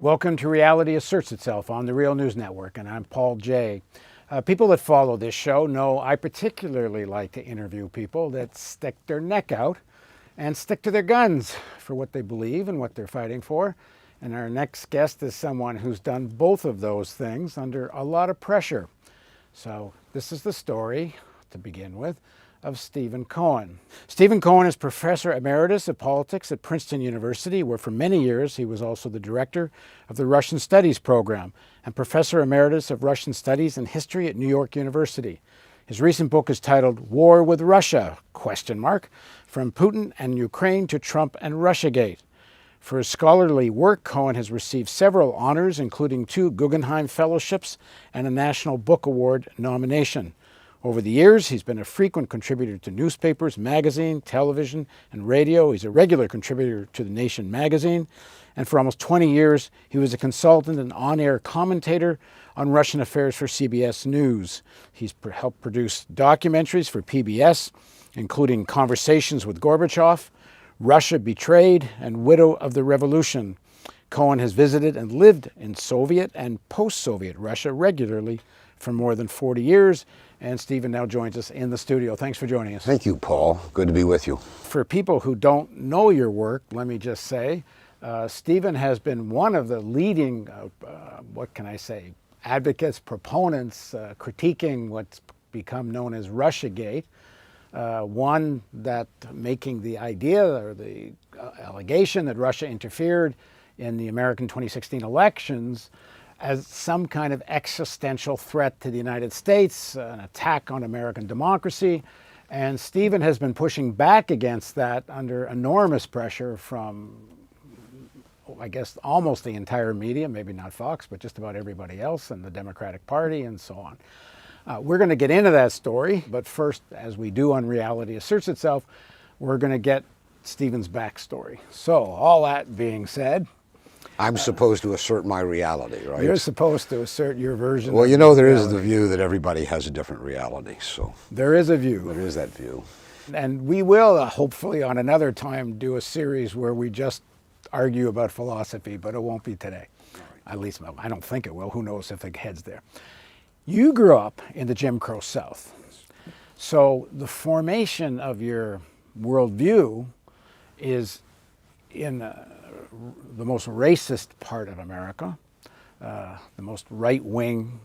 Welcome to Reality Asserts Itself on the Real News Network, and I'm Paul Jay. People that follow this show know I particularly like to interview people that stick their neck out and stick to their guns for what they believe and what they're fighting for. And our next guest is someone who's done both of those things under a lot of pressure. So this is the story, to begin with, of Stephen Cohen. Stephen Cohen is Professor Emeritus of Politics at Princeton University, where for many years he was also the director of the Russian Studies program and Professor Emeritus of Russian Studies and History at New York University. His recent book is titled War with Russia, ? From Putin and Ukraine to Trump and Russiagate. For his scholarly work, Cohen has received several honors, including 2 Guggenheim Fellowships and a National Book Award nomination. Over the years, he's been a frequent contributor to newspapers, magazine, television, and radio. He's a regular contributor to The Nation magazine. And for almost 20 years, he was a consultant and on-air commentator on Russian affairs for CBS News. He's helped produce documentaries for PBS, including Conversations with Gorbachev, Russia Betrayed, and Widow of the Revolution. Cohen has visited and lived in Soviet and post-Soviet Russia regularly for more than 40 years. And Stephen now joins us in the studio. Thanks for joining us. Thank you, Paul. Good to be with you. For people who don't know your work, let me just say, Stephen has been one of the leading, advocates, proponents, critiquing what's become known as Russiagate. One that making the idea or the allegation that Russia interfered in the American 2016 elections as some kind of existential threat to the United States, an attack on American democracy. And Stephen has been pushing back against that under enormous pressure from, I guess, almost the entire media, maybe not Fox, but just about everybody else, and the Democratic Party and so on. We're going to get into that story, but first, as we do on Reality Asserts Itself, we're going to get Stephen's backstory. So, all that being said, I'm supposed to assert my reality, right? You're supposed to assert your version. Well, you know, there is the view that everybody has a different reality, so. There is a view. There is that view. And we will, hopefully, on another time, do a series where we just argue about philosophy, but it won't be today. Right. At least, I don't think it will. Who knows if it heads there. You grew up in the Jim Crow South. So the formation of your worldview is in the most racist part of America, the most right-wing,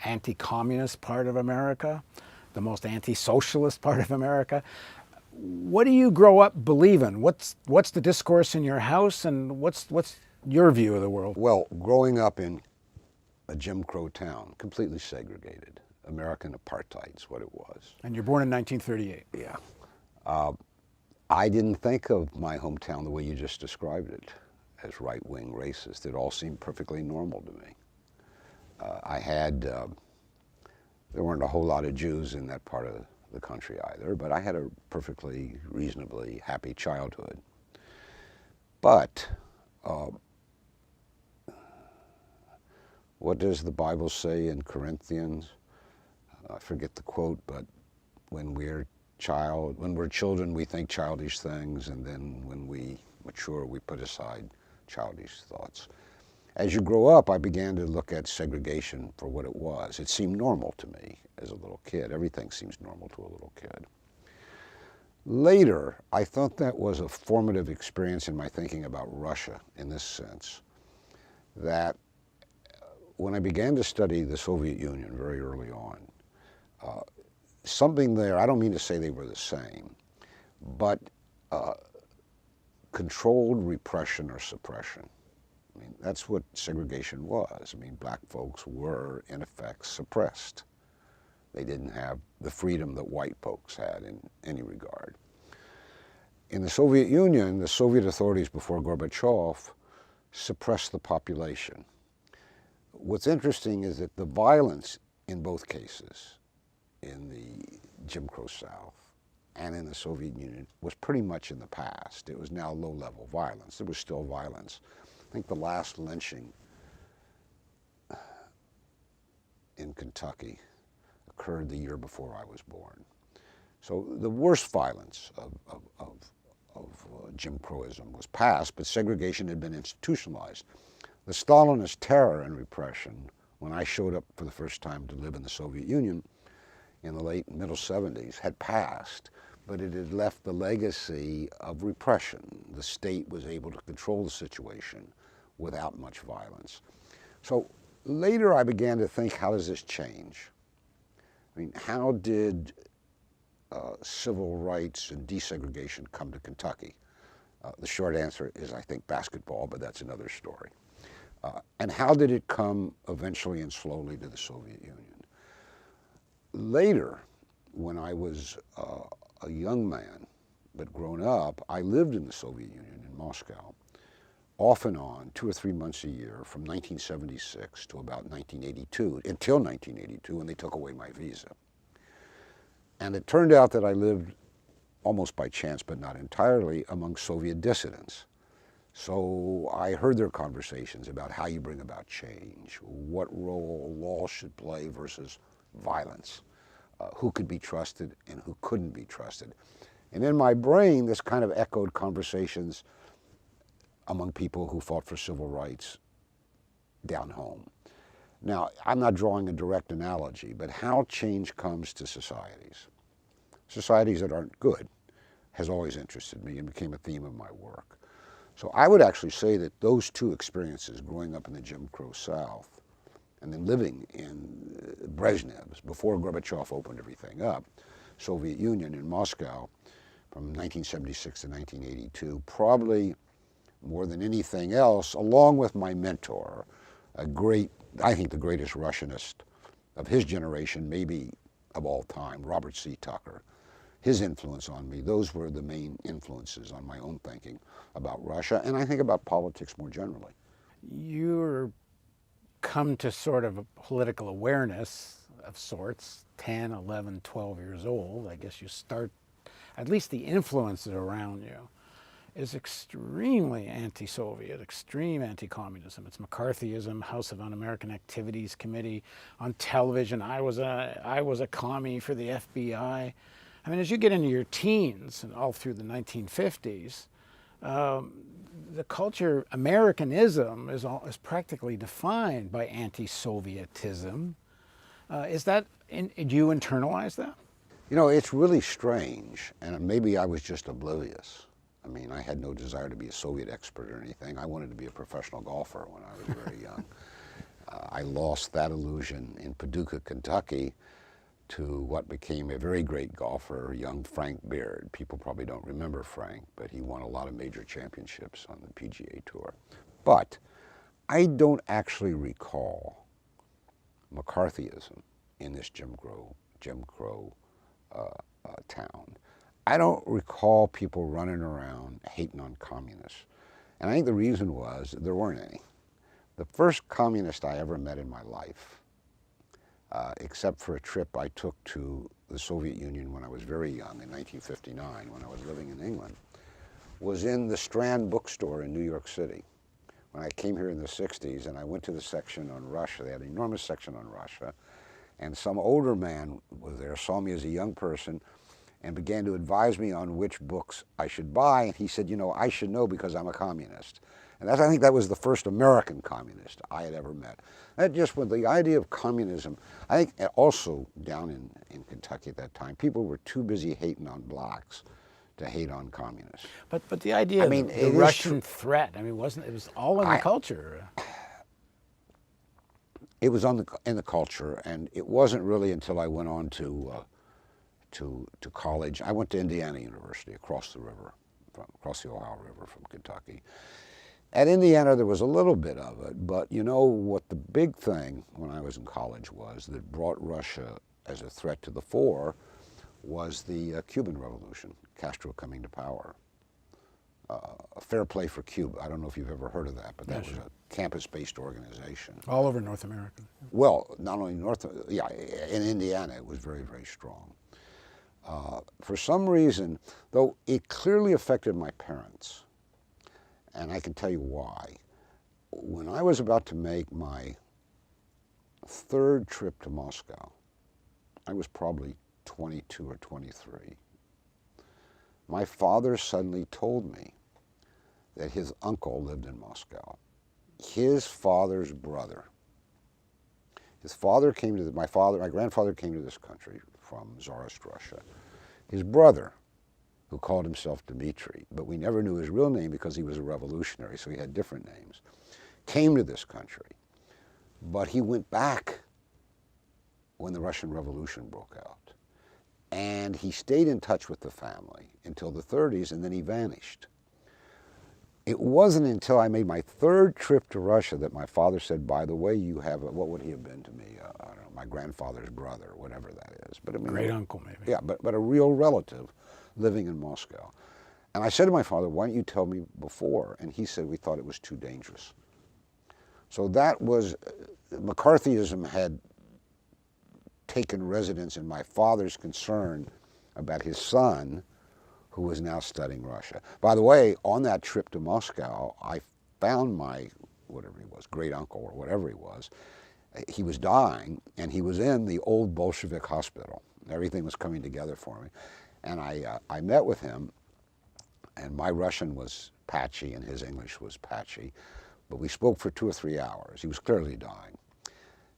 anti-communist part of America, the most anti-socialist part of America. What do you grow up believing? What's the discourse in your house, and what's your view of the world? Well, growing up in a Jim Crow town, completely segregated, American apartheid is what it was. And you're born in 1938. Yeah. I didn't think of my hometown the way you just described it, as right-wing racist. It all seemed perfectly normal to me. There weren't a whole lot of Jews in that part of the country either, but I had a perfectly reasonably happy childhood. But what does the Bible say in Corinthians? I forget the quote, but when we're children, we think childish things, and then when we mature, we put aside childish thoughts. As you grow up, I began to look at segregation for what it was. It seemed normal to me as a little kid. Everything seems normal to a little kid. Later, I thought that was a formative experience in my thinking about Russia, in this sense, that when I began to study the Soviet Union very early on, something there, I don't mean to say they were the same, but controlled repression or suppression. I mean, that's what segregation was. I mean, black folks were, in effect, suppressed. They didn't have the freedom that white folks had in any regard. In the Soviet Union, the Soviet authorities before Gorbachev suppressed the population. What's interesting is that the violence in both cases, in the Jim Crow South and in the Soviet Union, was pretty much in the past. It was now low-level violence. There was still violence. I think the last lynching in Kentucky occurred the year before I was born. So the worst violence of Jim Crowism was past, but segregation had been institutionalized. The Stalinist terror and repression, when I showed up for the first time to live in the Soviet Union in the late middle 70s, had passed, but it had left the legacy of repression. The state was able to control the situation without much violence. So later I began to think, how does this change? I mean, how did civil rights and desegregation come to Kentucky? The short answer is, I think, basketball, but that's another story. And how did it come eventually and slowly to the Soviet Union? Later, when I was a young man, but grown up, I lived in the Soviet Union in Moscow, off and on, 2 or 3 months a year, from 1976 to about 1982, until 1982, when they took away my visa. And it turned out that I lived, almost by chance, but not entirely, among Soviet dissidents. So I heard their conversations about how you bring about change, what role law should play versus violence, who could be trusted and who couldn't be trusted. And in my brain, this kind of echoed conversations among people who fought for civil rights down home. Now, I'm not drawing a direct analogy, but how change comes to societies that aren't good, has always interested me and became a theme of my work. So I would actually say that those two experiences, growing up in the Jim Crow South and then living in Brezhnev's, before Gorbachev opened everything up, Soviet Union in Moscow from 1976 to 1982, probably more than anything else, along with my mentor, a great, I think the greatest Russianist of his generation, maybe of all time, Robert C. Tucker. His influence on me, those were the main influences on my own thinking about Russia, and I think about politics more generally. You're come to sort of a political awareness of sorts, 10, 11, 12 years old. I guess you start, at least the influences around you, is extremely anti-Soviet, extreme anti-communism. It's McCarthyism, House of Un-American Activities Committee. On television, I was a commie for the FBI. I mean, as you get into your teens and all through the 1950s, the culture, Americanism, is practically defined by anti-Sovietism. Do you internalize that? You know, it's really strange, and maybe I was just oblivious. I mean, I had no desire to be a Soviet expert or anything. I wanted to be a professional golfer when I was very young. I lost that illusion in Paducah, Kentucky, to what became a very great golfer, young Frank Beard. People probably don't remember Frank, but he won a lot of major championships on the PGA Tour. But I don't actually recall McCarthyism in this Jim Crow town. I don't recall people running around hating on communists. And I think the reason was there weren't any. The first communist I ever met in my life, except for a trip I took to the Soviet Union when I was very young, in 1959, when I was living in England, was in the Strand bookstore in New York City. When I came here in the 60s and I went to the section on Russia, they had an enormous section on Russia, and some older man was there, saw me as a young person, and began to advise me on which books I should buy. And he said, you know, I should know because I'm a communist. And I think that was the first American communist I had ever met. That just with the idea of communism, I think also down in Kentucky at that time, people were too busy hating on blacks to hate on communists. But the idea of the Russian threat, I mean, it was all in the culture. It was in the culture, and it wasn't really until I went on to college. I went to Indiana University across the Ohio River from Kentucky. At Indiana, there was a little bit of it, but you know what the big thing when I was in college was that brought Russia as a threat to the fore was the Cuban Revolution, Castro coming to power. Fair Play for Cuba. I don't know if you've ever heard of that, but that was a campus-based organization. All over North America. Well, not only in Indiana, it was very, very strong. For some reason, though it clearly affected my parents, and I can tell you why. When I was about to make my third trip to Moscow, I was probably 22 or 23. My father suddenly told me that his uncle lived in Moscow. his father's brother. His father came to my grandfather came to this country from Tsarist Russia. His brother, who called himself Dmitri, but we never knew his real name because he was a revolutionary, so he had different names, came to this country. But he went back when the Russian Revolution broke out. And he stayed in touch with the family until the 30s, and then he vanished. It wasn't until I made my third trip to Russia that my father said, by the way, you have what would he have been to me? I don't know, my grandfather's brother, whatever that is. But I mean, Great uncle, maybe. Yeah, but a real relative living in Moscow. And I said to my father, why didn't you tell me before? And he said, we thought it was too dangerous. So that was, McCarthyism had taken residence in my father's concern about his son, who was now studying Russia. By the way, on that trip to Moscow, I found my, whatever he was, great uncle or whatever he was dying, and he was in the old Bolshevik hospital. Everything was coming together for me. And I met with him, and my Russian was patchy and his English was patchy, but we spoke for 2 or 3 hours. He was clearly dying.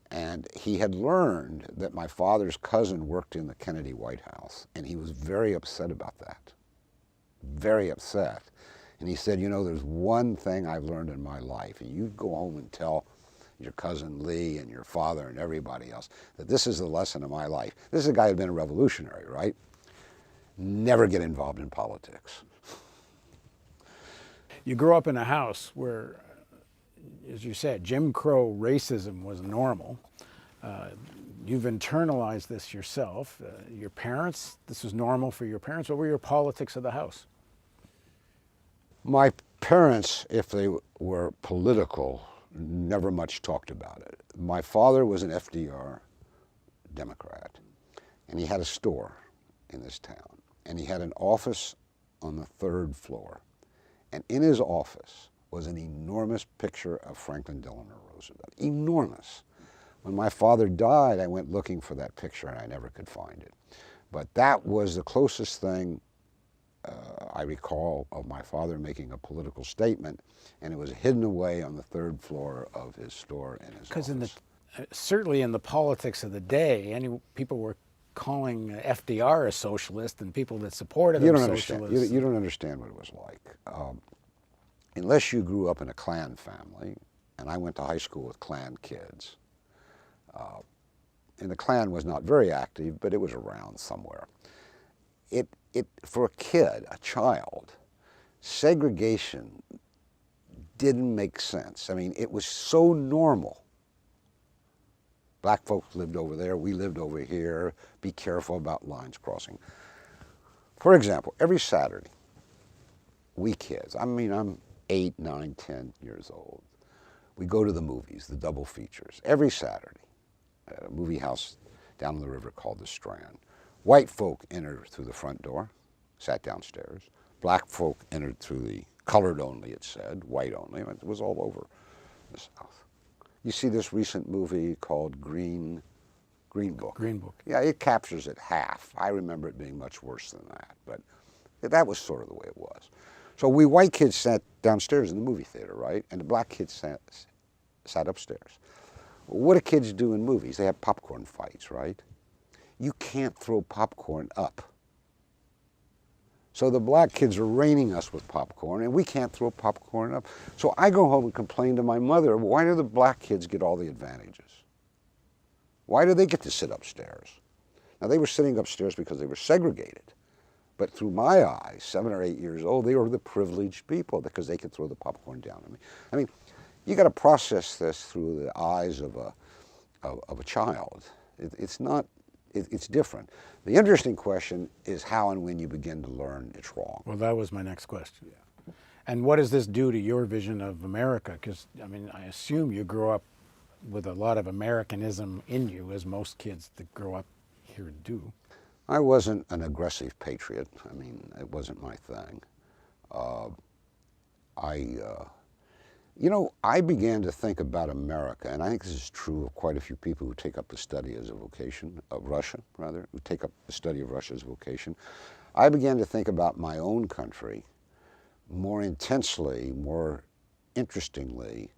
And he had learned that my father's cousin worked in the Kennedy White House, and he was very upset about that. Very upset. And he said, you know, there's one thing I've learned in my life, and you go home and tell your cousin Lee and your father and everybody else that this is the lesson of my life. This is a guy who'd been a revolutionary, right? Never get involved in politics. You grew up in a house where, as you said, Jim Crow racism was normal. You've internalized this yourself. Your parents, this was normal for your parents. What were your politics of the house? My parents, if they were political, never much talked about it. My father was an FDR Democrat, and he had a store in this town, and he had an office on the 3rd floor. And in his office was an enormous picture of Franklin Delano Roosevelt. Enormous. When my father died, I went looking for that picture, and I never could find it. But that was the closest thing I recall of my father making a political statement, and it was hidden away on the 3rd floor of his store in his office. Because certainly in the politics of the day, people were calling FDR a socialist, and people that supported him socialists. You don't understand what it was like. Unless you grew up in a Klan family, and I went to high school with Klan kids, and the Klan was not very active, but it was around somewhere. For a kid, a child, segregation didn't make sense. I mean, it was so normal. Black folks lived over there, we lived over here, be careful about lines crossing. For example, every Saturday, we kids, I mean, I'm 8, 9, 10 years old, we go to the movies, the double features, every Saturday, at a movie house down the river called the Strand. White folk entered through the front door, sat downstairs. Black folk entered through the colored only, it said, white only. It was all over the South. You see this recent movie called Green Book. Green Book. Yeah, it captures it half. I remember it being much worse than that, but that was sort of the way it was. So we white kids sat downstairs in the movie theater, right? And the black kids sat upstairs. What do kids do in movies? They have popcorn fights, right? You can't throw popcorn up. So the black kids are raining us with popcorn, and we can't throw popcorn up. So I go home and complain to my mother, why do the black kids get all the advantages? Why do they get to sit upstairs? Now, they were sitting upstairs because they were segregated. But through my eyes, 7 or 8 years old, they were the privileged people because they could throw the popcorn down on me. I mean, you got to process this through the eyes of a child. It's different. The interesting question is how and when you begin to learn it's wrong. Well, that was my next question. Yeah. And what does this do to your vision of America? Because, I mean, I assume you grew up with a lot of Americanism in you, as most kids that grow up here do. I wasn't an aggressive patriot. I mean, it wasn't my thing. I began to think about America, and I think this is true of quite a few people who take up the study as a vocation, of Russia, rather, who take up the study of Russia as a vocation. I began to think about my own country more intensely, more interestingly,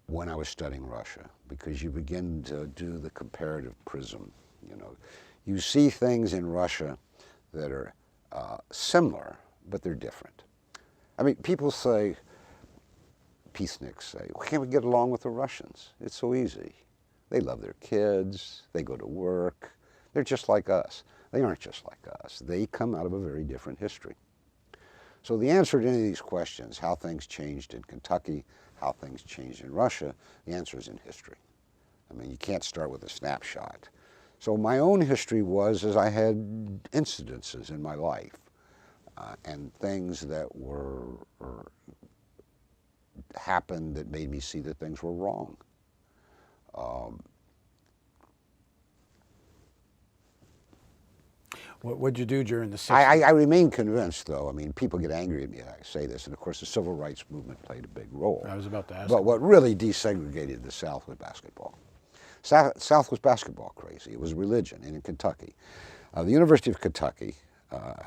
when I was studying Russia, because you begin to do the comparative prism. You know, you see things in Russia that are similar, but they're different. I mean, people say, peaceniks say, "Why can't we get along with the Russians? It's so easy. They love their kids, they go to work, they're just like us." They aren't just like us. They come out of a very different history. So the answer to any of these questions, how things changed in Kentucky, how things changed in Russia, the answer is in history. I mean, you can't start with a snapshot. So my own history was as I had incidences in my life and things that happened that made me see that things were wrong. What did you do during the 60s? I remain convinced, though. I mean, people get angry at me when I say this, and of course the civil rights movement played a big role. I was about to ask. But what really desegregated the South was basketball. South was basketball crazy. It was religion. And in Kentucky, the University of Kentucky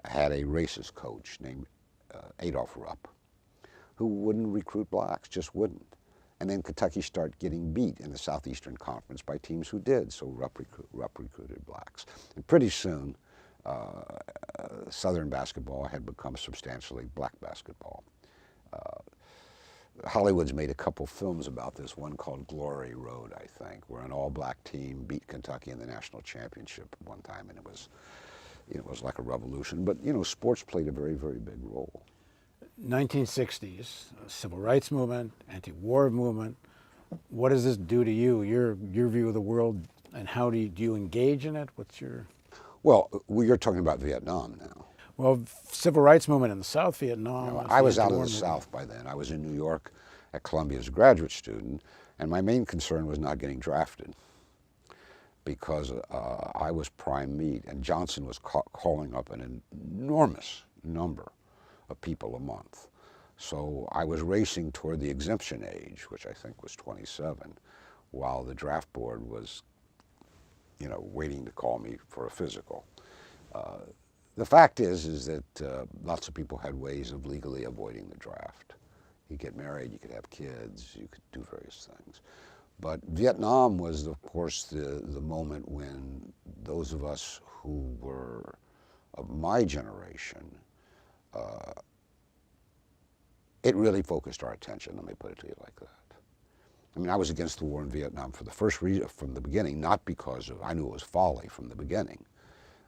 had a racist coach named Adolph Rupp, who wouldn't recruit blacks, just wouldn't. And then Kentucky started getting beat in the Southeastern Conference by teams who did, so Rupp recruited blacks. And pretty soon, Southern basketball had become substantially black basketball. Hollywood's made a couple films about this, one called Glory Road, I think, where an all-black team beat Kentucky in the national championship one time, and it was like a revolution. But, sports played a very, very big role. 1960s, civil rights movement, anti-war movement. What does this do to you, your view of the world, and how do you engage in it? What's your... Well, you're talking about Vietnam now. Well, civil rights movement in the South, Vietnam. I was out of the South by then. I was in New York at Columbia as a graduate student, and my main concern was not getting drafted because I was prime meat, and Johnson was calling up an enormous number of people a month. So I was racing toward the exemption age, which I think was 27, while the draft board was, waiting to call me for a physical. The fact is that lots of people had ways of legally avoiding the draft. You get married, you could have kids, you could do various things. But Vietnam was, of course, the moment when those of us who were of my generation, it really focused our attention, let me put it to you like that. I mean, I was against the war in Vietnam for the first reason, from the beginning, not because I knew it was folly from the beginning.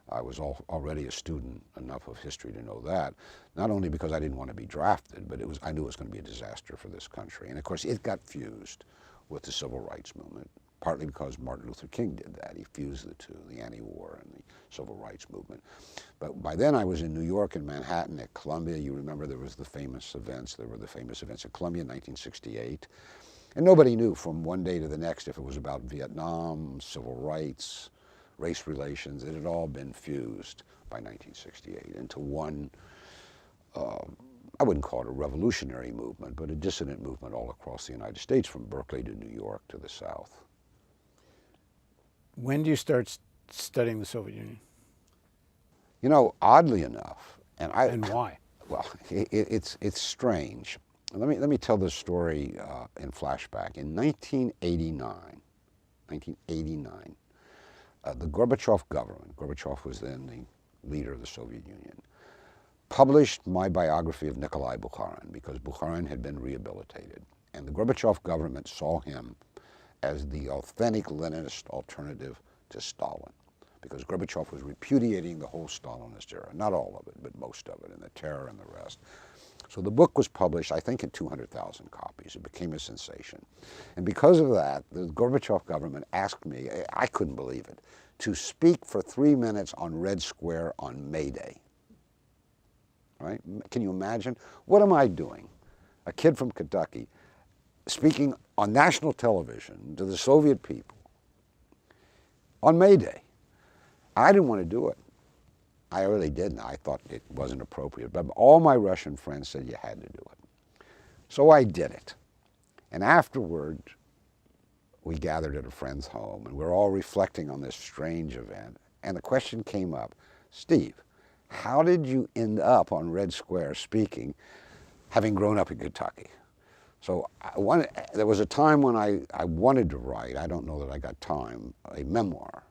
I was already a student enough of history to know that, not only because I didn't want to be drafted, but I knew it was going to be a disaster for this country. And of course, it got fused with the civil rights movement, partly because Martin Luther King did that. He fused the two, the anti-war and the civil rights movement. But by then I was in New York and Manhattan at Columbia. You remember there were the famous events at Columbia in 1968. And nobody knew from one day to the next if it was about Vietnam, civil rights, race relations. It had all been fused by 1968 into one, I wouldn't call it a revolutionary movement, but a dissident movement all across the United States, from Berkeley to New York to the South. When do you start studying the Soviet Union? Oddly enough, and why? Well, it's strange. Let me tell this story in flashback. In 1989, the Gorbachev government, Gorbachev was then the leader of the Soviet Union, published my biography of Nikolai Bukharin because Bukharin had been rehabilitated. And the Gorbachev government saw him as the authentic Leninist alternative to Stalin, because Gorbachev was repudiating the whole Stalinist era, not all of it, but most of it, and the terror and the rest. So the book was published, I think, in 200,000 copies. It became a sensation. And because of that, the Gorbachev government asked me, I couldn't believe it, to speak for 3 minutes on Red Square on May Day. Right? Can you imagine? What am I doing? A kid from Kentucky speaking on national television to the Soviet people on May Day. I didn't want to do it. I really didn't. I thought it wasn't appropriate. But all my Russian friends said you had to do it. So I did it. And afterward, we gathered at a friend's home, and we're all reflecting on this strange event. And the question came up, Steve, how did you end up on Red Square speaking, having grown up in Kentucky? So there was a time when I wanted to write, I don't know that I got time, a memoir,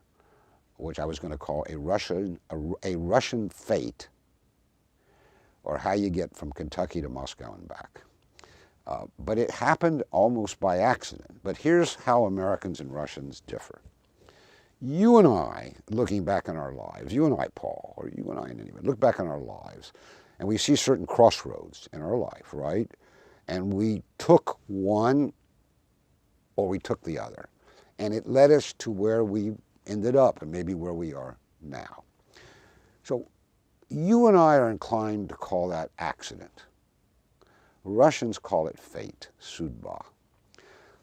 which I was going to call a Russian Fate, or How You Get from Kentucky to Moscow and Back. But it happened almost by accident. But here's how Americans and Russians differ. You and I, looking back on our lives, you and I, Paul, or you and I in any way, look back on our lives, and we see certain crossroads in our life, right? And we took one or we took the other. And it led us to where we ended up and maybe where we are now. So you and I are inclined to call that accident. Russians call it fate, судьба.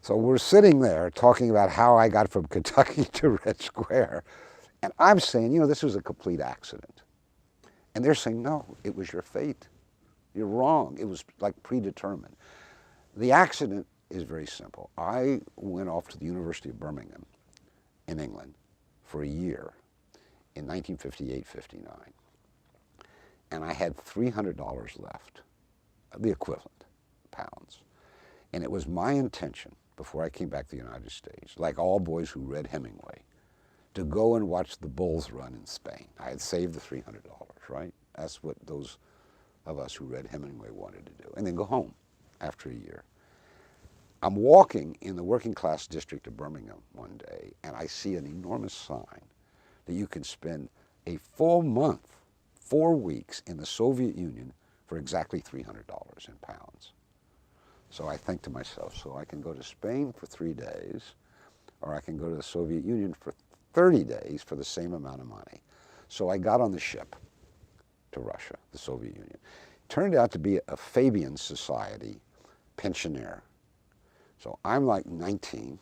So we're sitting there talking about how I got from Kentucky to Red Square. And I'm saying, you know, this was a complete accident. And they're saying, no, it was your fate. You're wrong. It was like predetermined. The accident is very simple. I went off to the University of Birmingham in England for a year in 1958-59. And I had $300 left, the equivalent, pounds. And it was my intention, before I came back to the United States, like all boys who read Hemingway, to go and watch the Bulls run in Spain. I had saved the $300, right? That's what those of us who read Hemingway wanted to do. And then go home after a year. I'm walking in the working class district of Birmingham one day, and I see an enormous sign that you can spend a full month, 4 weeks in the Soviet Union for exactly $300 in pounds. So I think to myself, so I can go to Spain for 3 days, or I can go to the Soviet Union for 30 days for the same amount of money. So I got on the ship to Russia, the Soviet Union. It turned out to be a Fabian Society pensioner. So I'm like 19,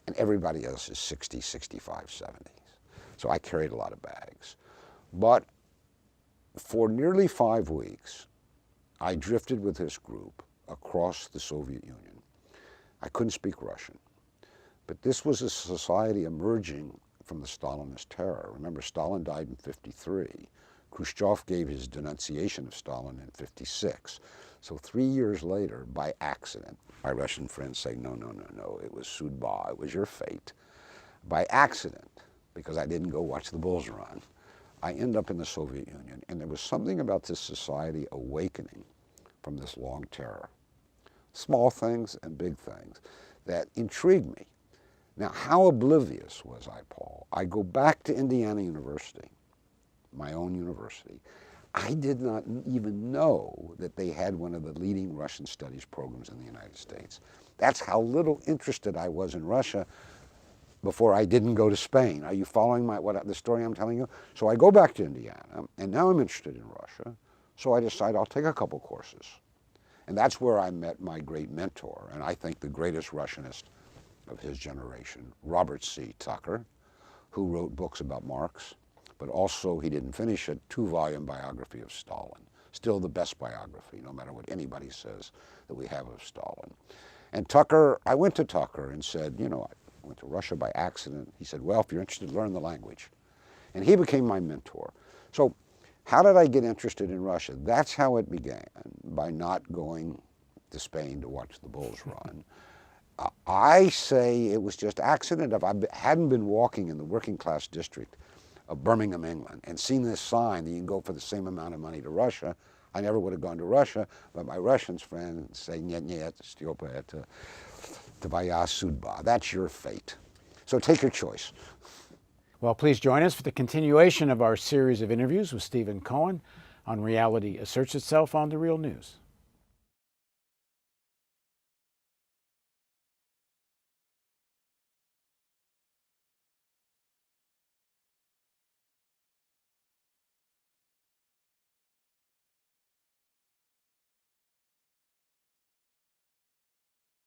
and everybody else is 60, 65, 70. So I carried a lot of bags. But for nearly 5 weeks, I drifted with this group across the Soviet Union. I couldn't speak Russian, but this was a society emerging from the Stalinist terror. Remember, Stalin died in '53. Khrushchev gave his denunciation of Stalin in '56. So 3 years later, by accident, my Russian friends say, no, no, no, no, it was судьба, it was your fate. By accident, because I didn't go watch the Bulls run, I end up in the Soviet Union, and there was something about this society awakening from this long terror, small things and big things, that intrigued me. Now, how oblivious was I, Paul? I go back to Indiana University, my own university. I did not even know that they had one of the leading Russian studies programs in the United States. That's how little interested I was in Russia before I didn't go to Spain. Are you following the story I'm telling you? So I go back to Indiana, and now I'm interested in Russia. So I decide I'll take a couple courses. And that's where I met my great mentor, and I think the greatest Russianist of his generation, Robert C. Tucker, who wrote books about Marx, but also, he didn't finish a 2-volume biography of Stalin. Still the best biography, no matter what anybody says that we have of Stalin. And Tucker, I went to Tucker and said, you know, I went to Russia by accident. He said, well, if you're interested, learn the language. And he became my mentor. So how did I get interested in Russia? That's how it began, by not going to Spain to watch the Bulls run. I say it was just accident. If I hadn't been walking in the working class district of Birmingham, England, and seen this sign that you can go for the same amount of money to Russia, I never would have gone to Russia, but my Russian friends say, нет, нет, Stепа, это твоя судьба. That's your fate. So take your choice. Well, please join us for the continuation of our series of interviews with Stephen Cohen on Reality Asserts Itself on The Real News.